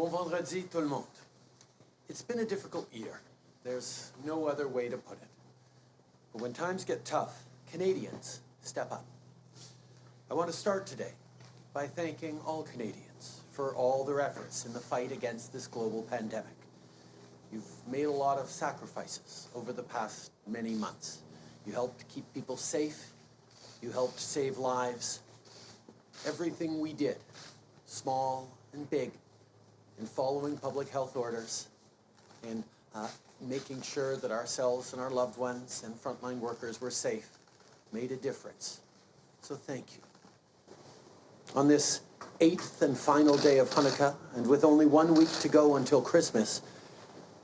Bon vendredi, tout le monde. It's been a difficult year. There's no other way to put it. But when times get tough, Canadians step up. I want to start today by thanking all Canadians for all their efforts in the fight against this global pandemic. You've made a lot of sacrifices over the past many months. You helped keep people safe. You helped save lives. Everything we did, small and big, in following public health orders, in making sure that ourselves and our loved ones and frontline workers were safe, made a difference. So thank you. On this 8th and final day of Hanukkah, and with only 1 week to go until Christmas,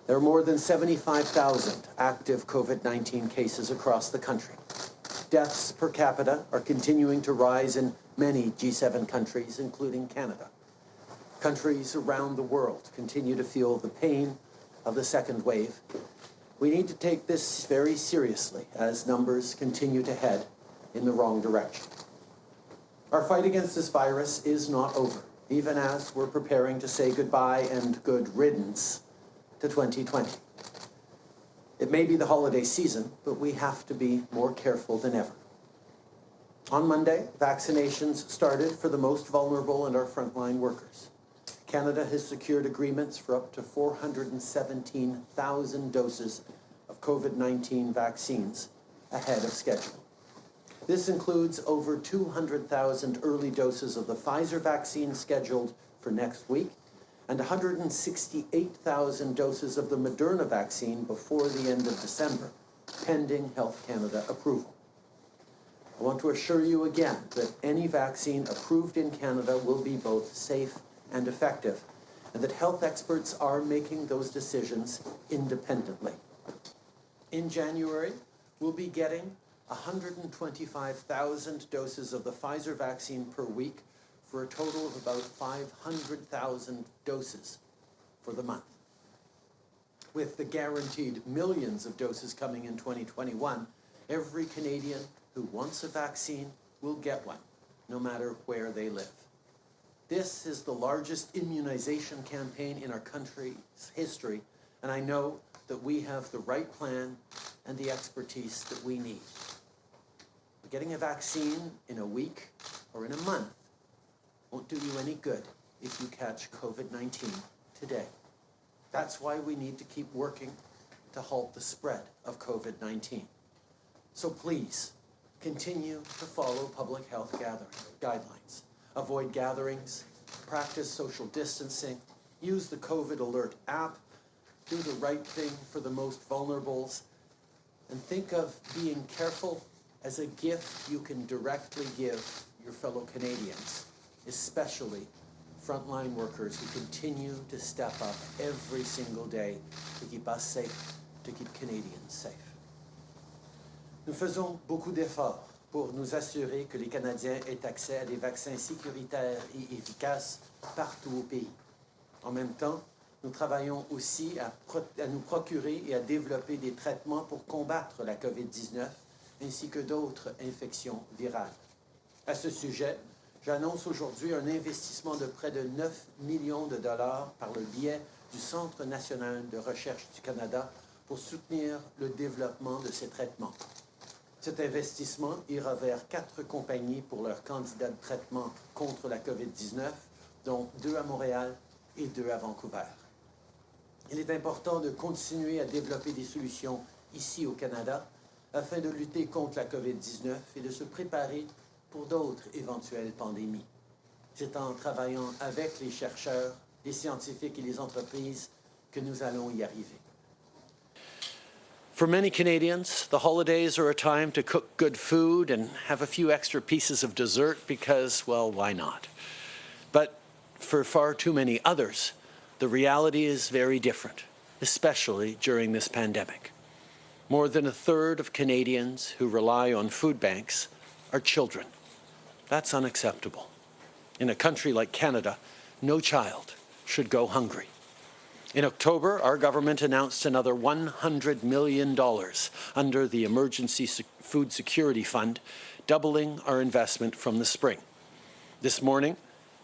there are more than 75,000 active COVID-19 cases across the country. Deaths per capita are continuing to rise in many G7 countries, including Canada. Countries around the world continue to feel the pain of the second wave. We need to take this very seriously as numbers continue to head in the wrong direction. Our fight against this virus is not over, even as we're preparing to say goodbye and good riddance to 2020. It may be the holiday season, but we have to be more careful than ever. On Monday, vaccinations started for the most vulnerable and our frontline workers. Canada has secured agreements for up to 417,000 doses of COVID-19 vaccines ahead of schedule. This includes over 200,000 early doses of the Pfizer vaccine scheduled for next week and 168,000 doses of the Moderna vaccine before the end of December, pending Health Canada approval. I want to assure you again that any vaccine approved in Canada will be both safe and effective, and that health experts are making those decisions independently. In January, we'll be getting 125,000 doses of the Pfizer vaccine per week for a total of about 500,000 doses for the month. With the guaranteed millions of doses coming in 2021, every Canadian who wants a vaccine will get one, no matter where they live. This is the largest immunization campaign in our country's history, and I know that we have the right plan and the expertise that we need. Getting a vaccine in a week or in a month won't do you any good if you catch COVID-19 today. That's why we need to keep working to halt the spread of COVID-19. So please, continue to follow public health guidelines. Avoid gatherings, practice social distancing, use the COVID Alert app, do the right thing for the most vulnerables, and think of being careful as a gift you can directly give your fellow Canadians, especially frontline workers who continue to step up every single day to keep us safe, to keep Canadians safe. Nous faisons beaucoup d'efforts pour nous assurer que les Canadiens aient accès à des vaccins sécuritaires et efficaces partout au pays. En même temps, nous travaillons aussi à nous procurer et à développer des traitements pour combattre la COVID-19 ainsi que d'autres infections virales. À ce sujet, j'annonce aujourd'hui un investissement de près de 9 millions de dollars par le biais du Centre national de recherche du Canada pour soutenir le développement de ces traitements. Cet investissement ira vers 4 compagnies pour leurs candidats de traitement contre la COVID-19, dont 2 à Montréal et 2 à Vancouver. Il est important de continuer à développer des solutions ici au Canada afin de lutter contre la COVID-19 et de se préparer pour d'autres éventuelles pandémies. C'est en travaillant avec les chercheurs, les scientifiques et les entreprises que nous allons y arriver. For many Canadians, the holidays are a time to cook good food and have a few extra pieces of dessert because, well, why not? But for far too many others, the reality is very different, especially during this pandemic. More than a third of Canadians who rely on food banks are children. That's unacceptable. In a country like Canada, no child should go hungry. In October, our government announced another $100 million under the Emergency Food Security Fund, doubling our investment from the spring. This morning,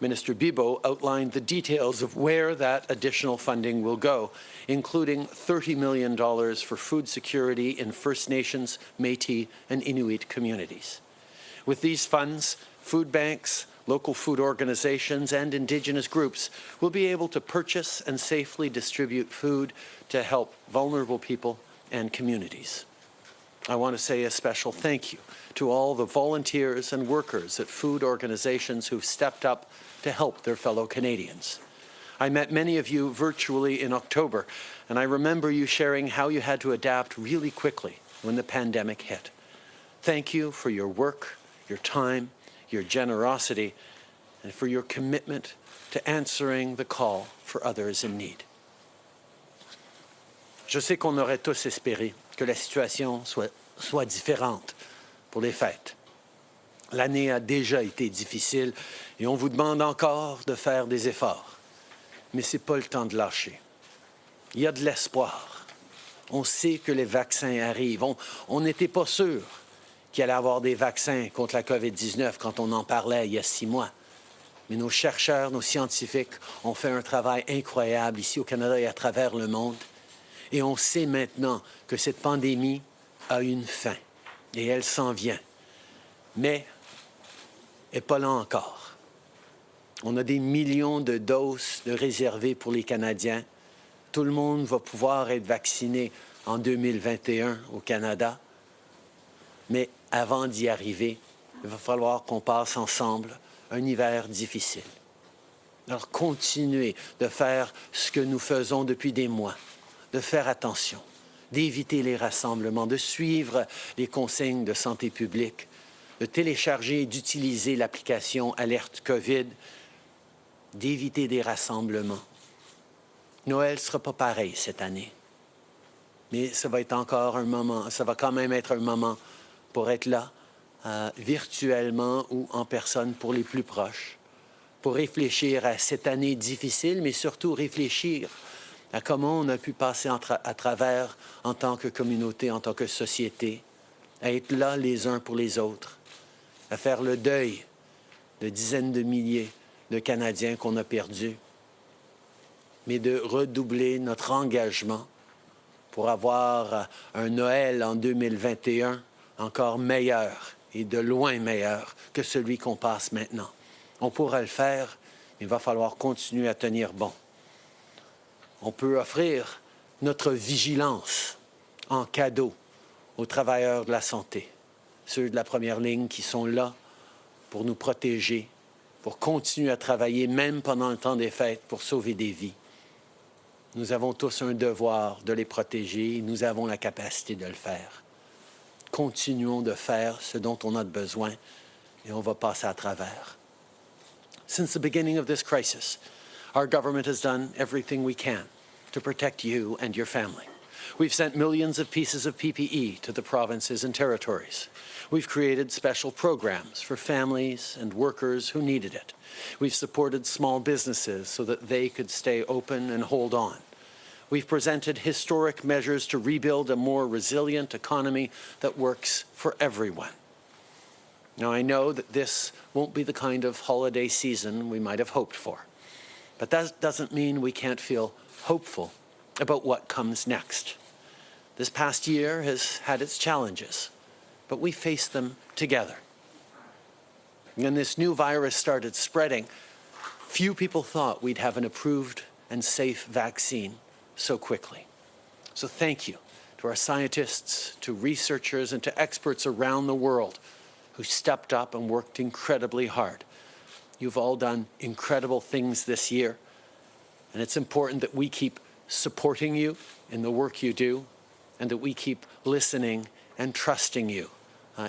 Minister Bibeau outlined the details of where that additional funding will go, including $30 million for food security in First Nations, Métis, and Inuit communities. With these funds, food banks, local food organizations, and Indigenous groups will be able to purchase and safely distribute food to help vulnerable people and communities. I want to say a special thank you to all the volunteers and workers at food organizations who've stepped up to help their fellow Canadians. I met many of you virtually in October, and I remember you sharing how you had to adapt really quickly when the pandemic hit. Thank you for your work, your time, your generosity, and for your commitment to answering the call for others in need. Je sais qu'on aurait tous espéré que la situation soit différente pour les fêtes. L'année a déjà été difficile et on vous demande encore de faire des efforts. Mais ce n'est pas le temps de lâcher. Il y a de l'espoir. On sait que les vaccins arrivent. On n'était pas sûr qu'il allait y avoir des vaccins contre la COVID-19 quand on en parlait il y a 6 mois. Mais nos chercheurs, nos scientifiques ont fait un travail incroyable ici au Canada et à travers le monde. Et on sait maintenant que cette pandémie a une fin et elle s'en vient. Mais elle n'est pas là encore. On a des millions de doses de réservées pour les Canadiens. Tout le monde va pouvoir être vacciné en 2021 au Canada. Mais avant d'y arriver, il va falloir qu'on passe ensemble un hiver difficile. Alors continuez de faire ce que nous faisons depuis des mois, de faire attention, d'éviter les rassemblements, de suivre les consignes de santé publique, de télécharger et d'utiliser l'application Alerte COVID, d'éviter des rassemblements. Noël ne sera pas pareil cette année, mais ça va être encore un moment, ça va quand même être un moment pour être là, virtuellement ou en personne pour les plus proches, pour réfléchir à cette année difficile, mais surtout réfléchir à comment on a pu passer à travers en tant que communauté, en tant que société, à être là les uns pour les autres, à faire le deuil de dizaines de milliers de Canadiens qu'on a perdus, mais de redoubler notre engagement pour avoir un Noël en 2021 encore meilleur et de loin meilleur que celui qu'on passe maintenant. On pourra le faire, mais il va falloir continuer à tenir bon. On peut offrir notre vigilance en cadeau aux travailleurs de la santé, ceux de la première ligne qui sont là pour nous protéger, pour continuer à travailler même pendant le temps des fêtes pour sauver des vies. Nous avons tous un devoir de les protéger et nous avons la capacité de le faire. Continuons de faire ce dont on a besoin et on va passer à travers. Since the beginning of this crisis, our government has done everything we can to protect you and your family. We've sent millions of pieces of PPE to the provinces and territories. We've created special programs for families and workers who needed it. We've supported small businesses so that they could stay open and hold on. We've presented historic measures to rebuild a more resilient economy that works for everyone. Now, I know that this won't be the kind of holiday season we might have hoped for, but that doesn't mean we can't feel hopeful about what comes next. This past year has had its challenges, but we faced them together. When this new virus started spreading, few people thought we'd have an approved and safe vaccine so quickly. So thank you to our scientists, to researchers, and to experts around the world who stepped up and worked incredibly hard. You've all done incredible things this year, and it's important that we keep supporting you in the work you do, and that we keep listening and trusting you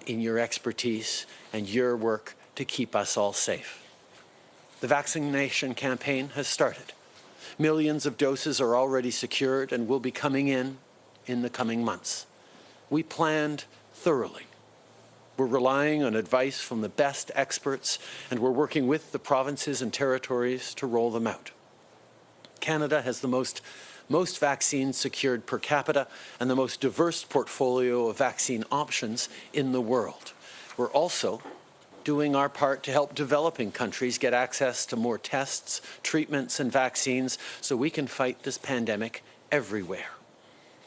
in your expertise and your work to keep us all safe. The vaccination campaign has started. Millions of doses are already secured and will be coming in the coming months. We planned thoroughly. We're relying on advice from the best experts, and we're working with the provinces and territories to roll them out. Canada has the most vaccines secured per capita and the most diverse portfolio of vaccine options in the world. We're also doing our part to help developing countries get access to more tests, treatments, and vaccines so we can fight this pandemic everywhere.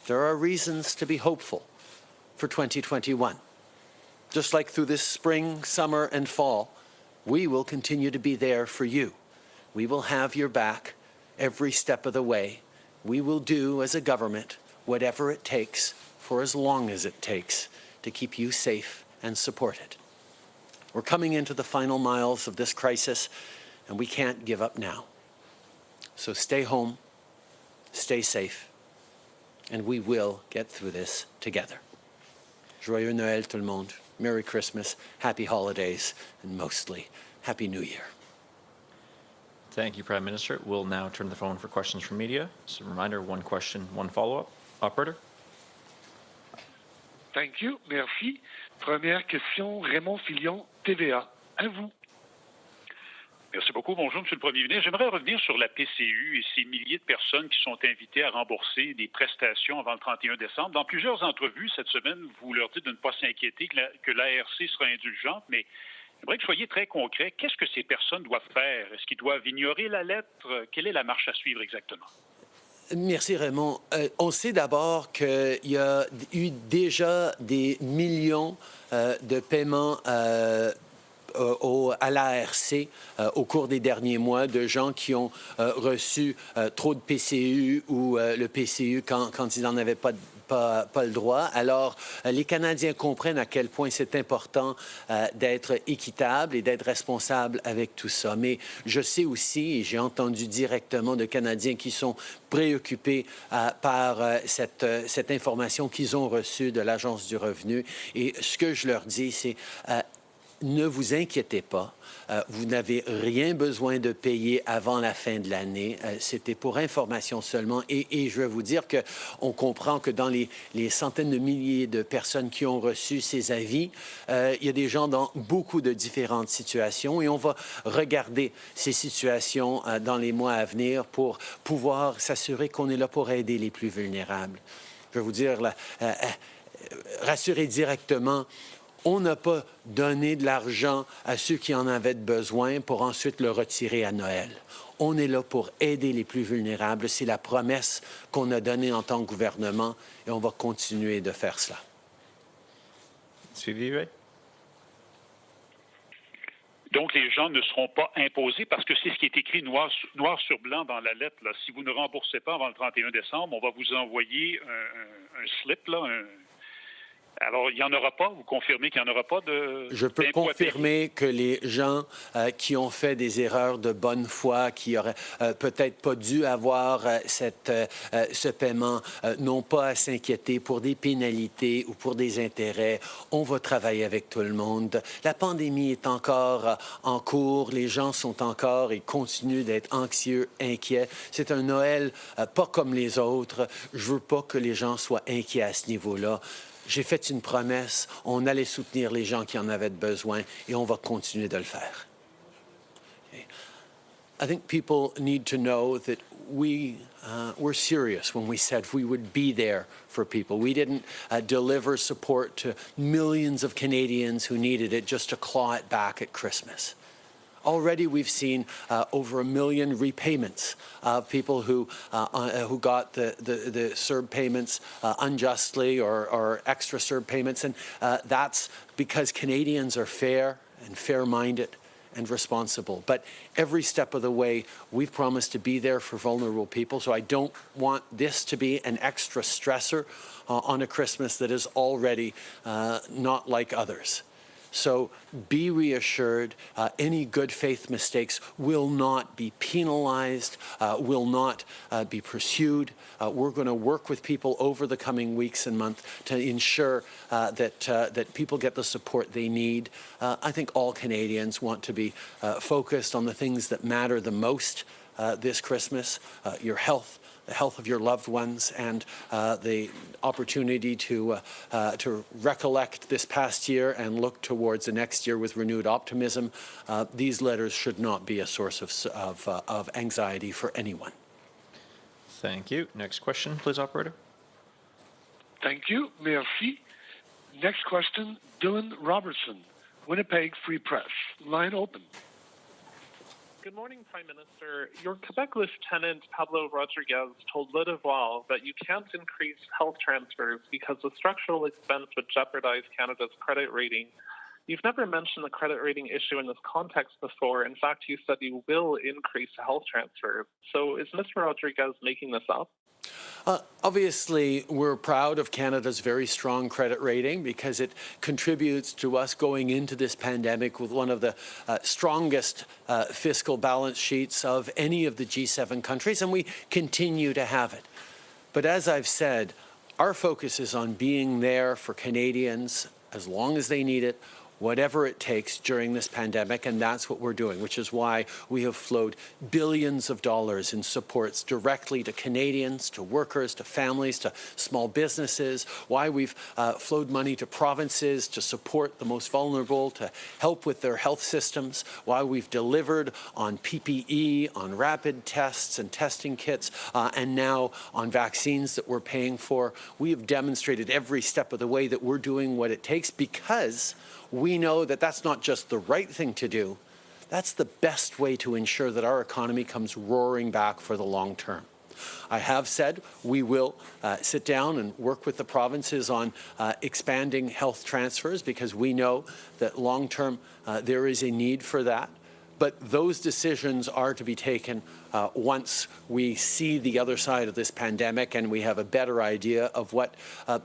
There are reasons to be hopeful for 2021. Just like through this spring, summer, and fall, we will continue to be there for you. We will have your back every step of the way. We will do, as a government, whatever it takes for as long as it takes to keep you safe and supported. We're coming into the final miles of this crisis, and we can't give up now. So stay home, stay safe, and we will get through this together. Joyeux Noël tout le monde. Merry Christmas, Happy Holidays, and mostly, Happy New Year. Thank you, Prime Minister. We'll now turn the phone for questions from media. Just a reminder, one question, one follow-up. Operator. Thank you. Merci. Première question, Raymond Filion, TVA. À vous. Merci beaucoup. Bonjour, M. le Premier ministre. J'aimerais revenir sur la PCU et ces milliers de personnes qui sont invitées à rembourser des prestations avant le 31 décembre. Dans plusieurs entrevues cette semaine, vous leur dites de ne pas s'inquiéter, que l'ARC sera indulgente, mais j'aimerais que vous soyez très concret. Qu'est-ce que ces personnes doivent faire? Est-ce qu'ils doivent ignorer la lettre? Quelle est la marche à suivre exactement? Merci Raymond. On sait d'abord qu'il y a eu déjà des millions de paiements à l'ARC au cours des derniers mois de gens qui ont reçu trop de PCU ou le PCU quand ils n'en avaient pas le droit. Alors, les Canadiens comprennent à quel point c'est important d'être équitable et d'être responsable avec tout ça. Mais je sais aussi, et j'ai entendu directement de Canadiens qui sont préoccupés par cette information qu'ils ont reçue de l'Agence du revenu. Et ce que je leur dis, c'est ne vous inquiétez pas. Vous n'avez rien besoin de payer avant la fin de l'année. C'était pour information seulement. Et je vais vous dire qu'on comprend que dans les centaines de milliers de personnes qui ont reçu ces avis, il y a des gens dans beaucoup de différentes situations et on va regarder ces situations dans les mois à venir pour pouvoir s'assurer qu'on est là pour aider les plus vulnérables. Je vais vous dire, rassurer directement, on n'a pas donné de l'argent à ceux qui en avaient besoin pour ensuite le retirer à Noël. On est là pour aider les plus vulnérables. C'est la promesse qu'on a donnée en tant que gouvernement et on va continuer de faire cela. Suivi. Donc, les gens ne seront pas imposés parce que c'est ce qui est écrit noir sur blanc dans la lettre. Là. Si vous ne remboursez pas avant le 31 décembre, on va vous envoyer un slip, là, Alors, il n'y en aura pas? Vous confirmez qu'il n'y en aura pas de... Je peux confirmer que les gens qui ont fait des erreurs de bonne foi, qui auraient peut-être pas dû avoir ce paiement, n'ont pas à s'inquiéter pour des pénalités ou pour des intérêts. On va travailler avec tout le monde. La pandémie est encore en cours. Les gens sont encore et continuent d'être anxieux, inquiets. C'est un Noël pas comme les autres. Je veux pas que les gens soient inquiets à ce niveau-là. J'ai fait une promesse, on allait soutenir les gens qui en avaient besoin et on va continuer de le faire. Okay. I think people need to know that we were serious when we said we would be there for people. We didn't deliver support to millions of Canadians who needed it just to claw it back at Christmas. Already, we've seen over 1 million repayments of people who got the CERB payments unjustly or extra CERB payments, and that's because Canadians are fair and fair-minded and responsible. But every step of the way, we've promised to be there for vulnerable people, so I don't want this to be an extra stressor on a Christmas that is already not like others. So be reassured, any good faith mistakes will not be penalized, will not be pursued. We're going to work with people over the coming weeks and months to ensure that people get the support they need. I think all Canadians want to be focused on the things that matter the most this Christmas, your health, the health of your loved ones, and the opportunity to recollect this past year and look towards the next year with renewed optimism. These letters should not be a source of anxiety for anyone. Thank you. Next question, please, operator. Thank you. Merci. Next question, Dylan Robertson, Winnipeg Free Press. Line open. Good morning, Prime Minister. Your Quebec Lieutenant Pablo Rodriguez told Le Devoir that you can't increase health transfers because the structural expense would jeopardize Canada's credit rating. You've never mentioned the credit rating issue in this context before. In fact, you said you will increase health transfers. So is Mr. Rodriguez making this up? Obviously, we're proud of Canada's very strong credit rating because it contributes to us going into this pandemic with one of the strongest fiscal balance sheets of any of the G7 countries, and we continue to have it. But as I've said, our focus is on being there for Canadians as long as they need it, whatever it takes during this pandemic, and that's what we're doing, which is why we have flowed billions of dollars in supports directly to Canadians, to workers, to families, to small businesses, why we've flowed money to provinces to support the most vulnerable, to help with their health systems, why we've delivered on PPE, on rapid tests and testing kits, and now on vaccines that we're paying for. We have demonstrated every step of the way that we're doing what it takes because we know that that's not just the right thing to do, that's the best way to ensure that our economy comes roaring back for the long term. I have said we will sit down and work with the provinces on expanding health transfers because we know that long term there is a need for that. But those decisions are to be taken once we see the other side of this pandemic and we have a better idea of what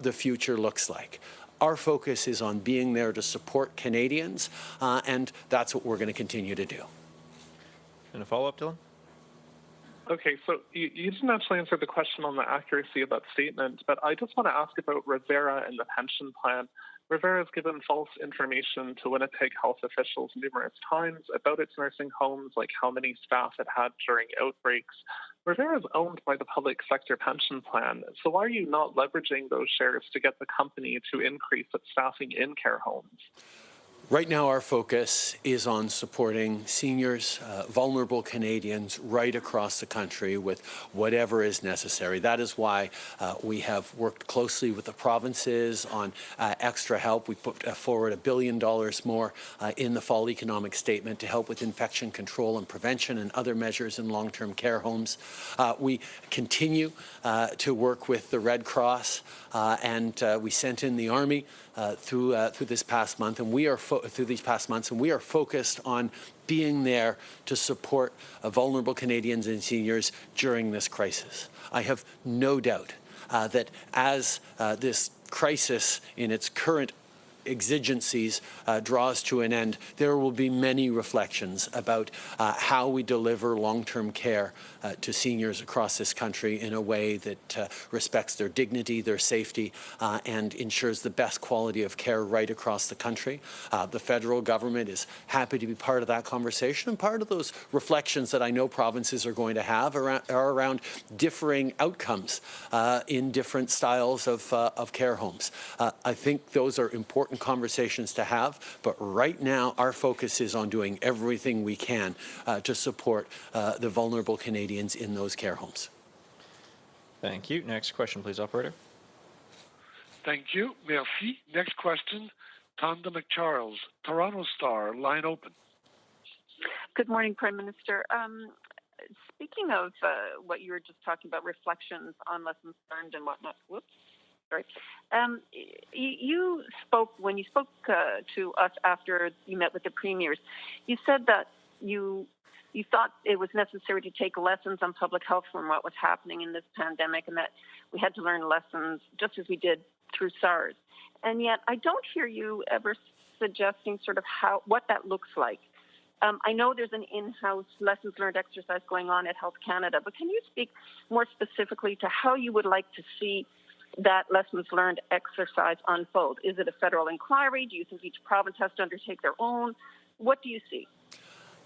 the future looks like. Our focus is on being there to support Canadians, and that's what we're going to continue to do. And a follow-up, Dylan? Okay, so you didn't actually answer the question on the accuracy of that statement, but I just want to ask about Rivera and the pension plan. Rivera has given false information to Winnipeg health officials numerous times about its nursing homes, like how many staff it had during outbreaks. Rivera is owned by the public sector pension plan, so why are you not leveraging those shares to get the company to increase its staffing in care homes? Right now, our focus is on supporting seniors, vulnerable Canadians right across the country with whatever is necessary. That is why we have worked closely with the provinces on extra help. We put forward $1 billion more in the fall economic statement to help with infection control and prevention and other measures in long-term care homes. We continue to work with the Red Cross, and we sent in the Army through this past month, and we are focused on being there to support vulnerable Canadians and seniors during this crisis. I have no doubt that as this crisis in its current exigencies draws to an end, there will be many reflections about how we deliver long-term care to seniors across this country in a way that respects their dignity, their safety, and ensures the best quality of care right across the country. The federal government is happy to be part of that conversation, and part of those reflections that I know provinces are going to have are around differing outcomes in different styles of care homes. I think those are important conversations to have, but right now our focus is on doing everything we can to support the vulnerable Canadians in those care homes. Thank you. Next question, please, operator. Thank you. Merci. Next question, Tonda McCharles, Toronto Star. Line open. Good morning, Prime Minister. Speaking of what you were just talking about, reflections on lessons learned and whatnot. Whoops. Sorry. You spoke, when you spoke to us after you met with the premiers, you said that you thought it was necessary to take lessons on public health from what was happening in this pandemic, and that we had to learn lessons just as we did through SARS. And yet I don't hear you ever suggesting sort of what that looks like. I know there's an in-house lessons learned exercise going on at Health Canada, but can you speak more specifically to how you would like to see that lessons learned exercise unfold? Is it a federal inquiry? Do you think each province has to undertake their own? What do you see?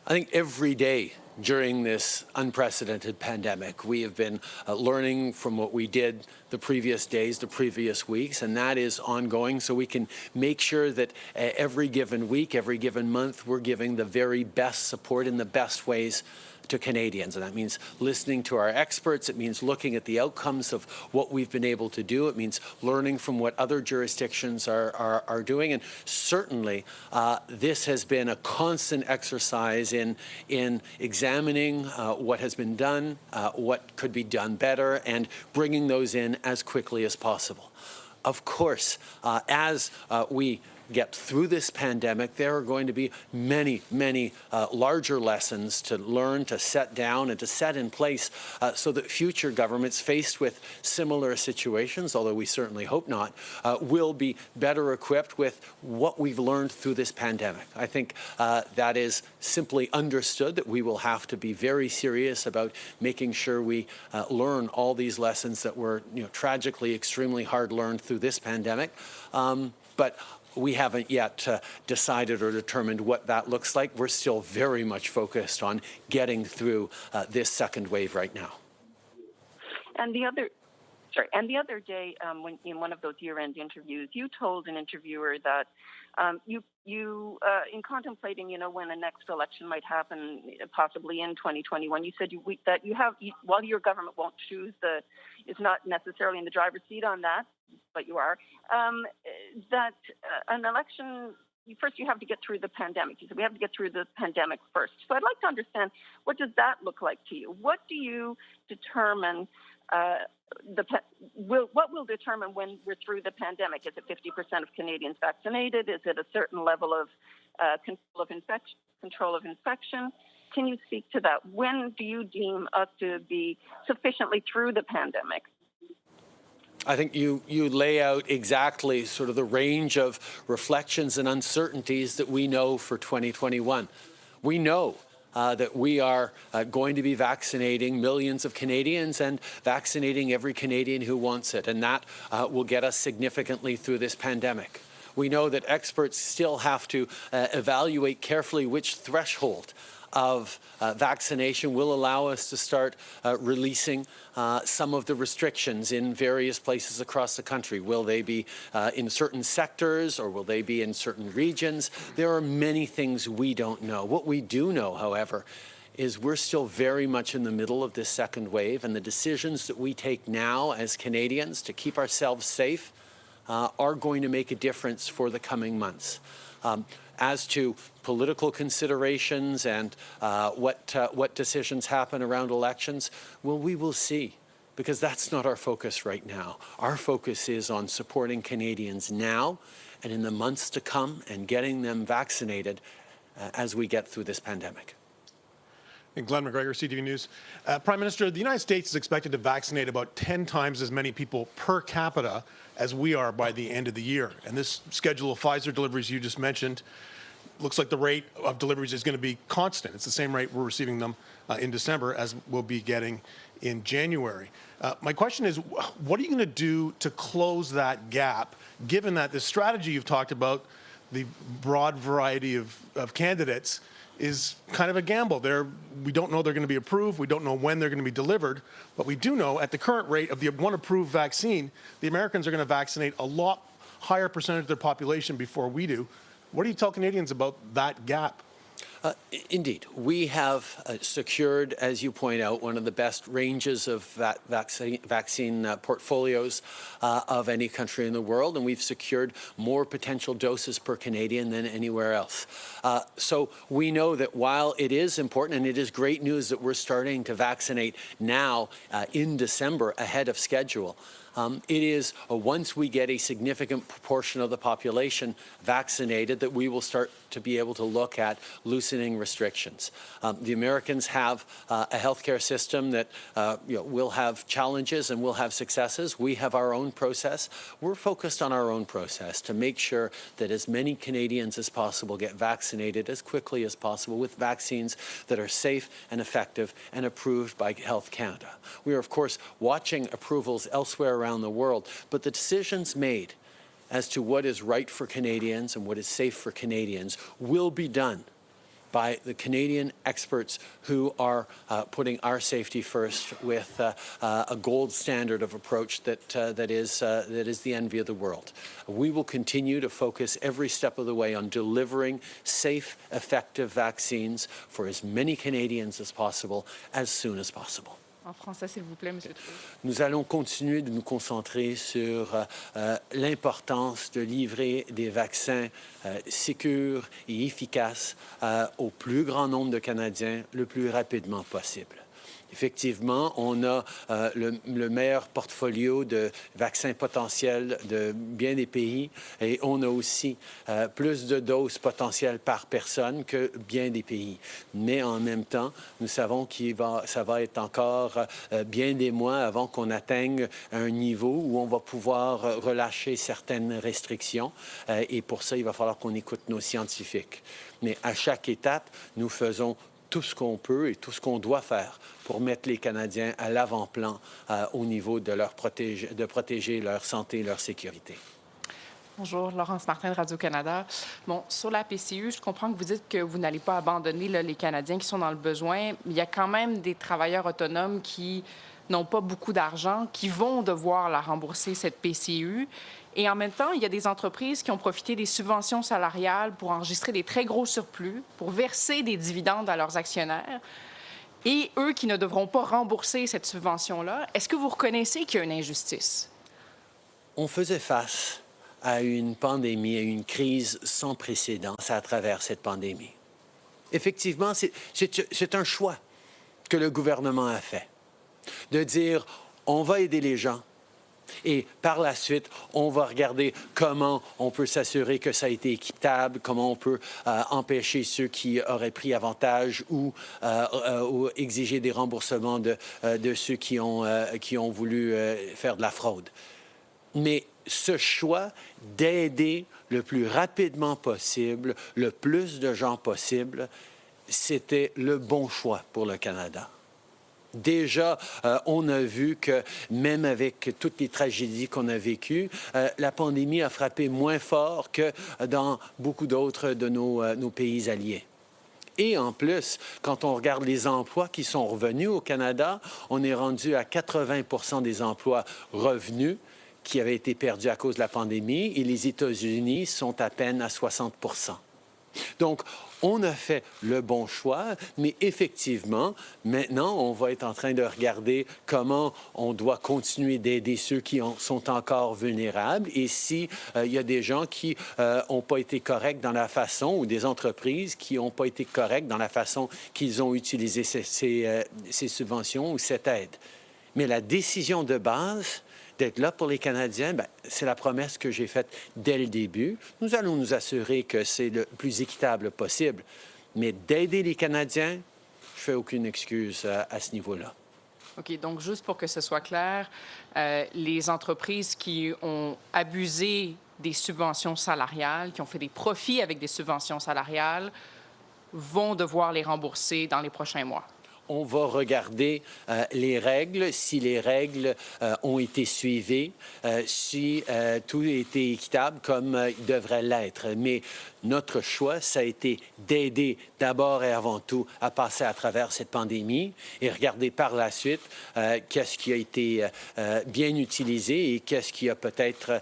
I think every day during this unprecedented pandemic, we have been learning from what we did the previous days, the previous weeks, and that is ongoing, so we can make sure that every given week, every given month, we're giving the very best support in the best ways to Canadians. And that means listening to our experts. It means looking at the outcomes of what we've been able to do. It means learning from what other jurisdictions are doing. And certainly, this has been a constant exercise in examining what has been done, what could be done better, and bringing those in as quickly as possible. Of course, as we get through this pandemic, there are going to be many, many larger lessons to learn, to set down, and to set in place so that future governments faced with similar situations, although we certainly hope not, will be better equipped with what we've learned through this pandemic. I think that is simply understood, that we will have to be very serious about making sure we learn all these lessons that were tragically extremely hard learned through this pandemic. But we haven't yet decided or determined what that looks like. We're still very much focused on getting through this second wave right now. And the other day, when in one of those year-end interviews, you told an interviewer that you in contemplating, when the next election might happen, possibly in 2021, you said while your government won't is not necessarily in the driver's seat on that, but you are, that an election, first you have to get through the pandemic. You said we have to get through the pandemic first. So I'd like to understand, what does that look like to you? What do you determine, what will determine when we're through the pandemic? Is it 50% of Canadians vaccinated? Is it a certain level of control of infection? Can you speak to that? When do you deem us to be sufficiently through the pandemic? I think you lay out exactly sort of the range of reflections and uncertainties that we know for 2021. We know that we are going to be vaccinating millions of Canadians and vaccinating every Canadian who wants it, and that will get us significantly through this pandemic. We know that experts still have to evaluate carefully which threshold of vaccination will allow us to start releasing some of the restrictions in various places across the country. Will they be in certain sectors, or will they be in certain regions? There are many things we don't know. What we do know, however, is we're still very much in the middle of this second wave, and the decisions that we take now as Canadians to keep ourselves safe are going to make a difference for the coming months. As to political considerations and what decisions happen around elections, well, we will see, because that's not our focus right now. Our focus is on supporting Canadians now and in the months to come, and getting them vaccinated as we get through this pandemic. And Glenn McGregor, CTV News. Prime Minister, the United States is expected to vaccinate about 10 times as many people per capita as we are by the end of the year. And this schedule of Pfizer deliveries you just mentioned looks like the rate of deliveries is going to be constant. It's the same rate we're receiving them in December as we'll be getting in January. My question is, what are you going to do to close that gap, given that the strategy you've talked about, the broad variety of candidates, is kind of a gamble? We don't know they're going to be approved. We don't know when they're going to be delivered. But we do know at the current rate of the one approved vaccine, the Americans are going to vaccinate a lot higher percentage of their population before we do. What do you tell Canadians about that gap? Indeed. We have secured, as you point out, one of the best ranges of vaccine portfolios of any country in the world, and we've secured more potential doses per Canadian than anywhere else. So we know that while it is important, and it is great news that we're starting to vaccinate now in December ahead of schedule, it is once we get a significant proportion of the population vaccinated that we will start to be able to look at loosening restrictions. The Americans have a healthcare system that will have challenges and will have successes. We have our own process. We're focused on our own process to make sure that as many Canadians as possible get vaccinated as quickly as possible with vaccines that are safe and effective and approved by Health Canada. We are, of course, watching approvals elsewhere around the world, but the decisions made as to what is right for Canadians and what is safe for Canadians will be done by the Canadian experts who are putting our safety first with a gold standard of approach that is the envy of the world. We will continue to focus every step of the way on delivering safe, effective vaccines for as many Canadians as possible, as soon as possible. En français, s'il vous plaît, Monsieur Trudeau. Nous allons continuer de nous concentrer sur l'importance de livrer des vaccins sécures et efficaces au plus grand nombre de Canadiens le plus rapidement possible. Effectivement, on a le meilleur portfolio de vaccins potentiels de bien des pays et on a aussi plus de doses potentielles par personne que bien des pays. Mais en même temps, nous savons ça va être encore bien des mois avant qu'on atteigne un niveau où on va pouvoir relâcher certaines restrictions et pour ça, il va falloir qu'on écoute nos scientifiques. Mais à chaque étape, nous faisons tout ce qu'on peut et tout ce qu'on doit faire pour mettre les Canadiens à l'avant-plan au niveau de protéger leur santé et leur sécurité. Bonjour, Laurence Martin de Radio-Canada. Bon, sur la PCU, je comprends que vous dites que vous n'allez pas abandonner là, les Canadiens qui sont dans le besoin, mais il y a quand même des travailleurs autonomes qui n'ont pas beaucoup d'argent, qui vont devoir la rembourser, cette PCU. Et en même temps, il y a des entreprises qui ont profité des subventions salariales pour enregistrer des très gros surplus, pour verser des dividendes à leurs actionnaires. Et eux qui ne devront pas rembourser cette subvention-là, est-ce que vous reconnaissez qu'il y a une injustice? On faisait face à une pandémie, à une crise sans précédent à travers cette pandémie. Effectivement, c'est un choix que le gouvernement a fait, de dire on va aider les gens. Et par la suite, on va regarder comment on peut s'assurer que ça a été équitable, comment on peut empêcher ceux qui auraient pris avantage ou exiger des remboursements de ceux qui ont voulu faire de la fraude. Mais ce choix d'aider le plus rapidement possible, le plus de gens possible, c'était le bon choix pour le Canada. Déjà, on a vu que même avec toutes les tragédies qu'on a vécues, la pandémie a frappé moins fort que dans beaucoup d'autres de nos pays alliés. Et en plus, quand on regarde les emplois qui sont revenus au Canada, on est rendu à 80% des emplois revenus qui avaient été perdus à cause de la pandémie et les États-Unis sont à peine à 60%. Donc, on a fait le bon choix, mais effectivement, maintenant, on va être en train de regarder comment on doit continuer d'aider ceux qui sont encore vulnérables. Et s'il y a des gens qui n'ont pas été corrects dans la façon, ou des entreprises qui n'ont pas été correctes dans la façon qu'ils ont utilisé ces subventions ou cette aide. Mais la décision de base d'être là pour les Canadiens, bien, c'est la promesse que j'ai faite dès le début. Nous allons nous assurer que c'est le plus équitable possible. Mais d'aider les Canadiens, je ne fais aucune excuse à ce niveau-là. OK. Donc, juste pour que ce soit clair, les entreprises qui ont abusé des subventions salariales, qui ont fait des profits avec des subventions salariales, vont devoir les rembourser dans les prochains mois. On va regarder les règles, si les règles ont été suivies, si tout a été équitable comme il devrait l'être. Mais notre choix, ça a été d'aider d'abord et avant tout à passer à travers cette pandémie et regarder par la suite qu'est-ce qui a été bien utilisé et qu'est-ce qui a peut-être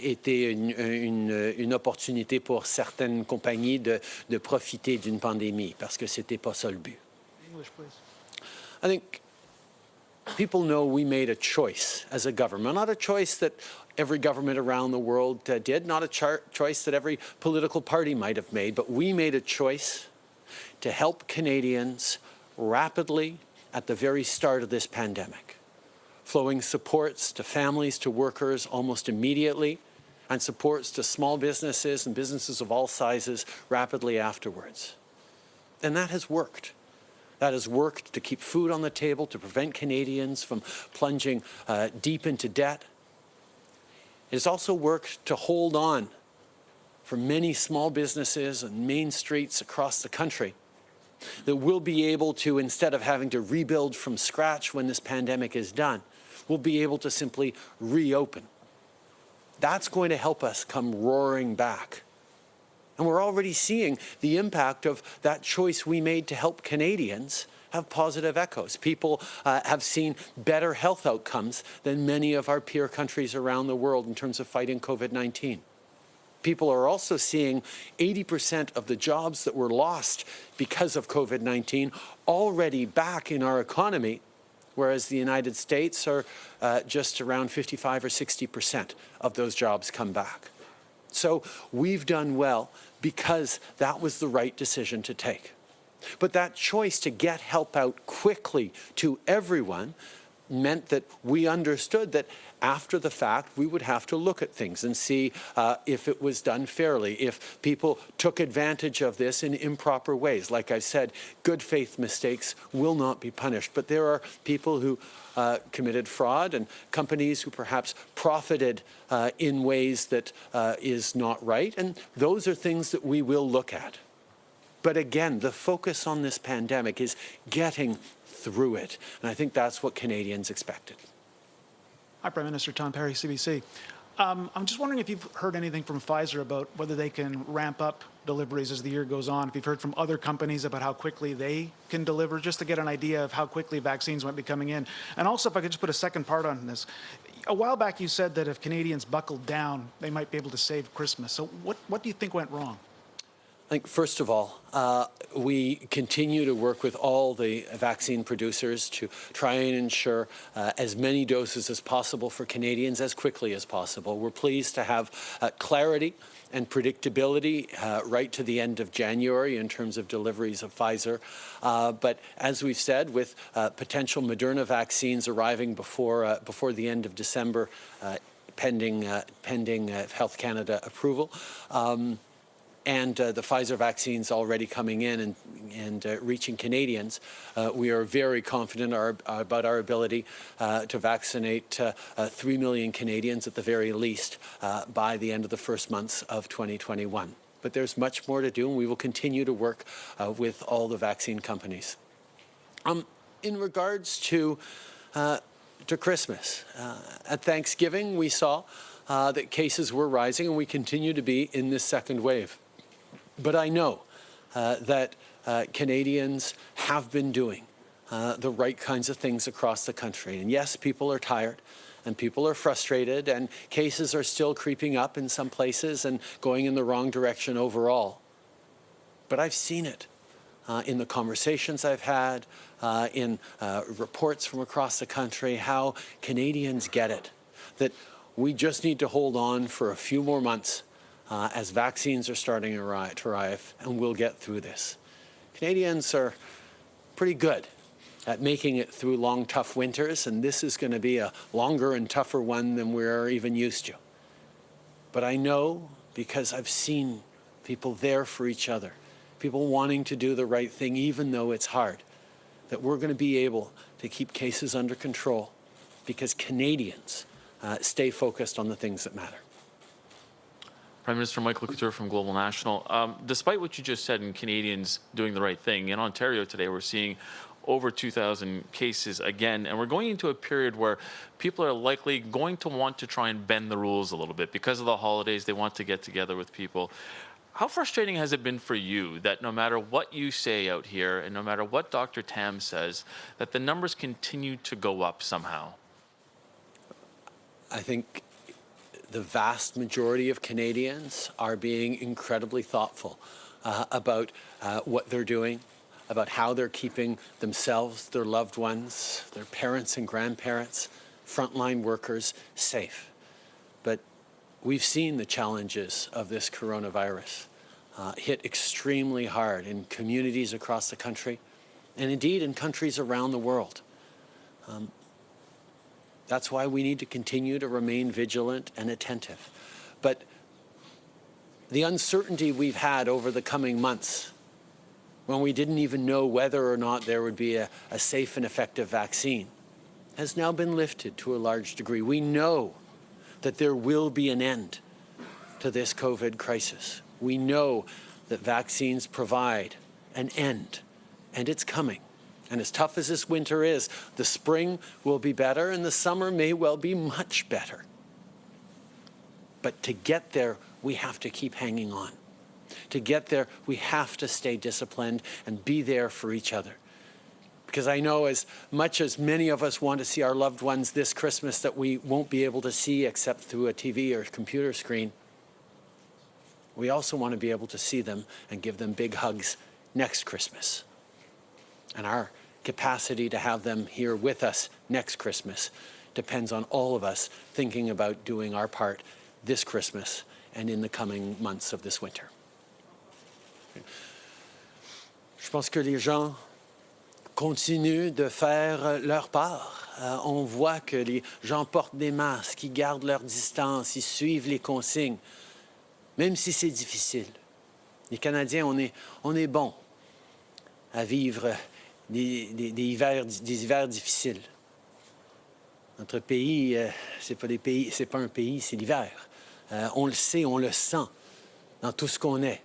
été une opportunité pour certaines compagnies de profiter d'une pandémie, parce que c'était pas ça le but. I think people know we made a choice as a government, not a choice that every government around the world did, not a choice that every political party might have made, but we made a choice to help Canadians rapidly at the very start of this pandemic, flowing supports to families, to workers almost immediately, and supports to small businesses and businesses of all sizes rapidly afterwards. And that has worked. That has worked to keep food on the table, to prevent Canadians from plunging deep into debt. It has also worked to hold on for many small businesses and main streets across the country that will be able to, instead of having to rebuild from scratch when this pandemic is done, will be able to simply reopen. That's going to help us come roaring back And we're already seeing the impact of that choice we made to help Canadians have positive echoes. People have seen better health outcomes than many of our peer countries around the world in terms of fighting COVID-19. People are also seeing 80% of the jobs that were lost because of COVID-19 already back in our economy, whereas the United States are just around 55 or 60% of those jobs come back. So we've done well because that was the right decision to take. But that choice to get help out quickly to everyone meant that we understood that after the fact, we would have to look at things and see if it was done fairly, if people took advantage of this in improper ways. Like I said, good faith mistakes will not be punished, but there are people who committed fraud and companies who perhaps profited in ways that is not right, and those are things that we will look at. But again, the focus on this pandemic is getting through it, and I think that's what Canadians expected. Hi, Prime Minister. Tom Perry, CBC. I'm just wondering if you've heard anything from Pfizer about whether they can ramp up deliveries as the year goes on, if you've heard from other companies about how quickly they can deliver, just to get an idea of how quickly vaccines might be coming in. And also, if I could just put a second part on this. A while back, you said that if Canadians buckled down, they might be able to save Christmas. So what do you think went wrong? I think, first of all, we continue to work with all the vaccine producers to try and ensure as many doses as possible for Canadians as quickly as possible. We're pleased to have clarity and predictability right to the end of January in terms of deliveries of Pfizer. But as we've said, with potential Moderna vaccines arriving before the end of December, pending Health Canada approval, and the Pfizer vaccines already coming in and reaching Canadians, we are very confident about our ability to vaccinate 3 million Canadians at the very least by the end of the first months of 2021. But there's much more to do, and we will continue to work with all the vaccine companies. In regards to Christmas, at Thanksgiving, we saw that cases were rising, and we continue to be in this second wave. But I know that Canadians have been doing the right kinds of things across the country. And yes, people are tired and people are frustrated and cases are still creeping up in some places and going in the wrong direction overall. But I've seen it in the conversations I've had, in reports from across the country, how Canadians get it, that we just need to hold on for a few more months as vaccines are starting to arrive, and we'll get through this. Canadians are pretty good at making it through long, tough winters, and this is going to be a longer and tougher one than we're even used to. But I know, because I've seen people there for each other, people wanting to do the right thing even though it's hard, that we're going to be able to keep cases under control because Canadians stay focused on the things that matter. Prime Minister Michael Couture from Global National. Despite what you just said in Canadians doing the right thing, in Ontario today we're seeing over 2,000 cases again, and we're going into a period where people are likely going to want to try and bend the rules a little bit. Because of the holidays, they want to get together with people. How frustrating has it been for you that no matter what you say out here and no matter what Dr. Tam says, that the numbers continue to go up somehow? I think the vast majority of Canadians are being incredibly thoughtful about what they're doing, about how they're keeping themselves, their loved ones, their parents and grandparents, frontline workers safe. But we've seen the challenges of this coronavirus hit extremely hard in communities across the country and indeed in countries around the world. That's why we need to continue to remain vigilant and attentive. But the uncertainty we've had over the coming months, when we didn't even know whether or not there would be a safe and effective vaccine, has now been lifted to a large degree. We know that there will be an end to this COVID crisis. We know that vaccines provide an end, and it's coming. And as tough as this winter is, the spring will be better and the summer may well be much better. But to get there, we have to keep hanging on. to get there, we have to stay disciplined and be there for each other. Because I know as much as many of us want to see our loved ones this Christmas that we won't be able to see except through a TV or computer screen, we also want to be able to see them and give them big hugs next Christmas. And our capacity to have them here with us next Christmas depends on all of us thinking about doing our part this Christmas and in the coming months of this winter. Je pense que les gens continuent de faire leur part. On voit que les gens portent des masques, ils gardent leur distance, ils suivent les consignes, même si c'est difficile. Les Canadiens, on est bons à vivre des hivers difficiles. Notre pays, c'est pas un pays, c'est l'hiver. On le sait, on le sent dans tout ce qu'on est.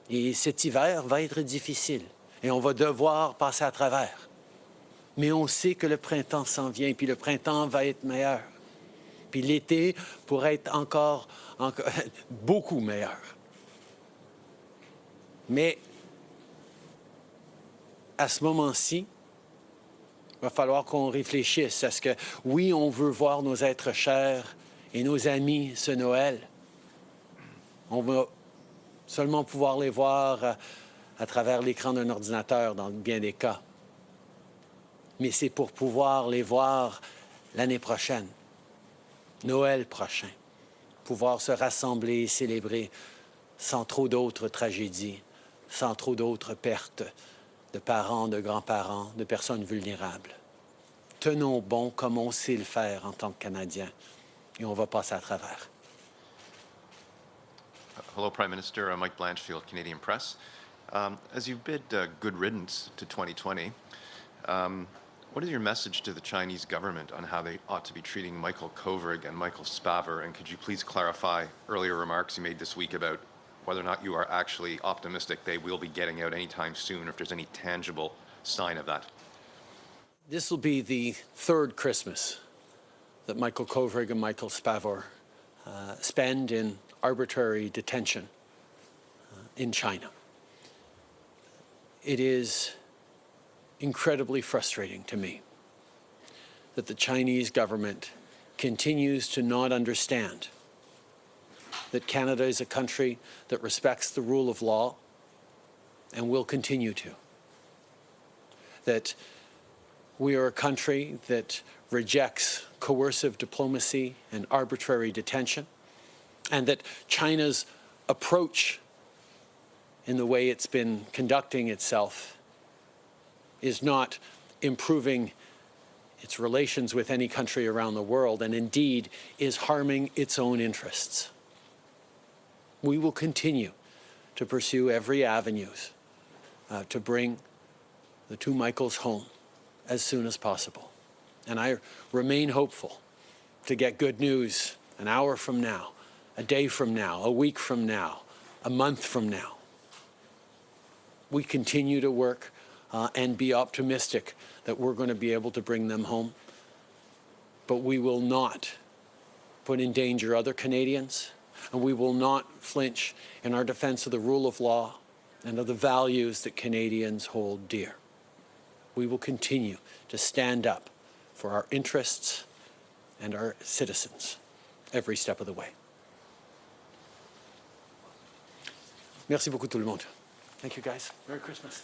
Et cet hiver va être difficile et on va devoir passer à travers. Mais on sait que le printemps s'en vient, puis le printemps va être meilleur. Puis l'été pourrait être encore beaucoup meilleur. Mais à ce moment-ci, il va falloir qu'on réfléchisse à ce que, oui, on veut voir nos êtres chers et nos amis ce Noël. On va seulement pouvoir les voir à travers l'écran d'un ordinateur dans bien des cas. Mais c'est pour pouvoir les voir l'année prochaine, Noël prochain, pouvoir se rassembler et célébrer sans trop d'autres tragédies, sans trop d'autres pertes de parents, de grands-parents, de personnes vulnérables. Tenons bon comme on sait le faire en tant que Canadiens et on va passer à travers. Hello, Prime Minister. Mike Blanchfield, Canadian Press. As you bid good riddance to 2020, what is your message to the Chinese government on how they ought to be treating Michael Kovrig and Michael Spavor? And could you please clarify earlier remarks you made this week about whether or not you are actually optimistic they will be getting out anytime soon, or if there's any tangible sign of that? This will be the third Christmas that Michael Kovrig and Michael Spavor spend in arbitrary detention in China. It is incredibly frustrating to me that the Chinese government continues to not understand that Canada is a country that respects the rule of law and will continue to. That we are a country that rejects coercive diplomacy and arbitrary detention, and that China's approach in the way it's been conducting itself is not improving its relations with any country around the world, and indeed is harming its own interests. We will continue to pursue every avenue to bring the two Michaels home as soon as possible. And I remain hopeful to get good news an hour from now, a day from now, a week from now, a month from now. We continue to work and be optimistic that we're going to be able to bring them home. But we will not put in danger other Canadians, and we will not flinch in our defense of the rule of law and of the values that Canadians hold dear. We will continue to stand up for our interests and our citizens every step of the way. Merci beaucoup tout le monde. Thank you guys. Merry Christmas.